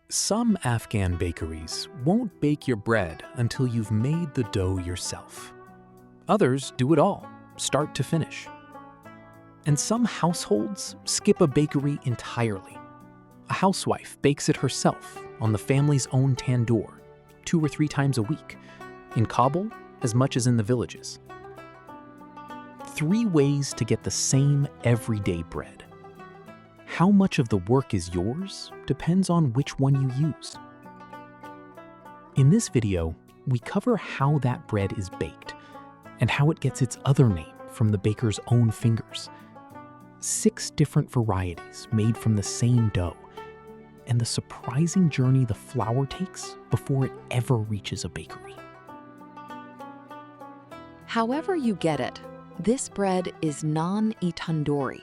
Some Afghan bakeries won't bake your bread until you've made the dough yourself. Others do it all, start to finish. And some households skip a bakery entirely. A housewife bakes it herself on the family's own tandoor, 2 or 3 times a week, in Kabul as much as in the villages. 3 ways to get the same everyday bread. How much of the work is yours depends on which one you use. In this video, we cover how that bread is baked and how it gets its other name from the baker's own fingers. 6 different varieties made from the same dough, and the surprising journey the flour takes before it ever reaches a bakery. However you get it, this bread is naan-e-tandoori,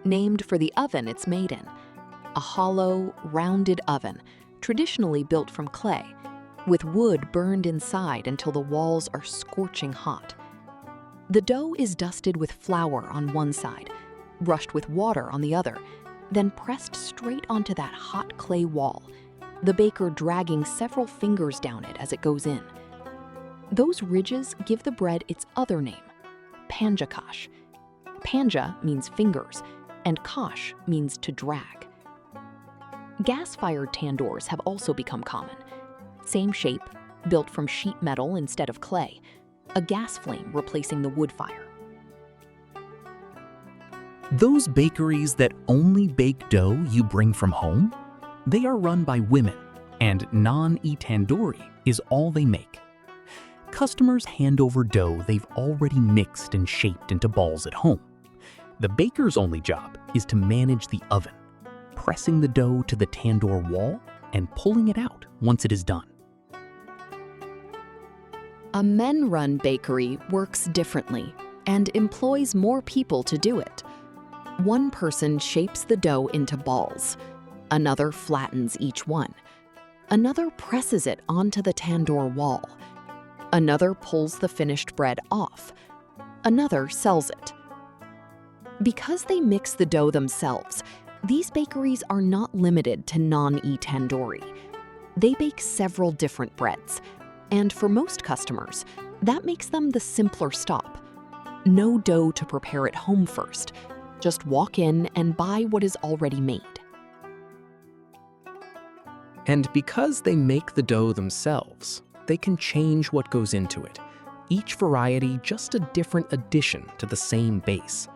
named for the oven it's made in, a hollow, rounded oven, traditionally built from clay, with wood burned inside until the walls are scorching hot. The dough is dusted with flour on one side, brushed with water on the other, then pressed straight onto that hot clay wall, the baker dragging several fingers down it as it goes in. Those ridges give the bread its other name, Panjakash. Panja means fingers, and kash means to drag. Gas-fired tandoors have also become common. Same shape, built from sheet metal instead of clay, a gas flame replacing the wood fire. Those bakeries that only bake dough you bring from home, they are run by women, and naan-e-tandoori is all they make. Customers hand over dough they've already mixed and shaped into balls at home. The baker's only job is to manage the oven, pressing the dough to the tandoor wall and pulling it out once it is done. A men-run bakery works differently and employs more people to do it. One person shapes the dough into balls, another flattens each one, another presses it onto the tandoor wall, another pulls the finished bread off, another sells it. Because they mix the dough themselves, these bakeries are not limited to naan-e-tandoori. They bake several different breads, and for most customers, that makes them the simpler stop. No dough to prepare at home first. Just walk in and buy what is already made. And because they make the dough themselves, they can change what goes into it. Each variety just a different addition to the same base.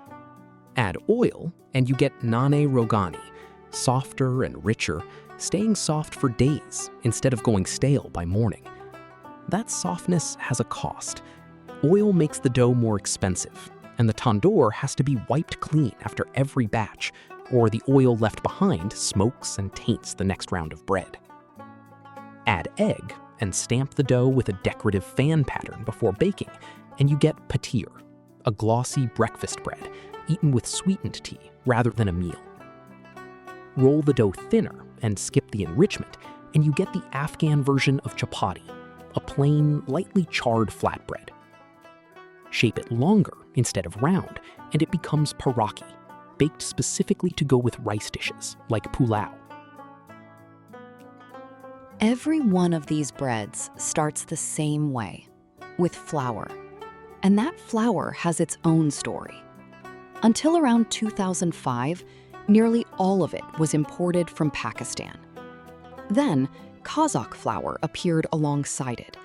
Add oil and you get naan-e-rogani, softer and richer, staying soft for days instead of going stale by morning. That softness has a cost. Oil makes the dough more expensive, and the tandoor has to be wiped clean after every batch, or the oil left behind smokes and taints the next round of bread. Add egg and stamp the dough with a decorative fan pattern before baking, and you get patir, a glossy breakfast bread eaten with sweetened tea rather than a meal. Roll the dough thinner and skip the enrichment, and you get the Afghan version of chapati, a plain, lightly charred flatbread. Shape it longer instead of round, and it becomes paraki, baked specifically to go with rice dishes like pulao. Every one of these breads starts the same way, with flour. And that flour has its own story. Until around 2005, nearly all of it was imported from Pakistan. Then, Kazakh flour appeared alongside it,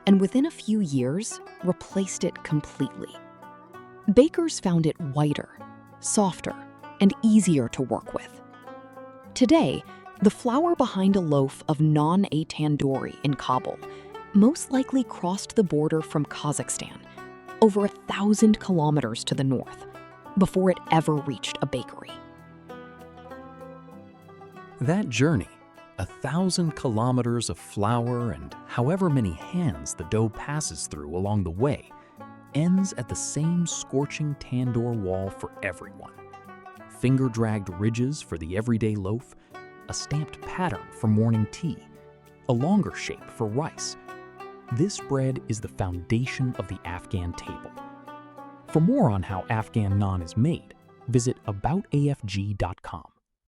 and within a few years, replaced it completely. Bakers found it whiter, softer, and easier to work with. Today, the flour behind a loaf of naan-e-tandoori in Kabul most likely crossed the border from Kazakhstan, over 1,000 kilometers to the north, before it ever reached a bakery. That journey, 1,000 kilometers of flour and however many hands the dough passes through along the way, ends at the same scorching tandoor wall for everyone. Finger-dragged ridges for the everyday loaf, a stamped pattern for morning tea, a longer shape for rice. This bread is the foundation of the Afghan table. For more on how Afghan naan is made, visit aboutafg.com.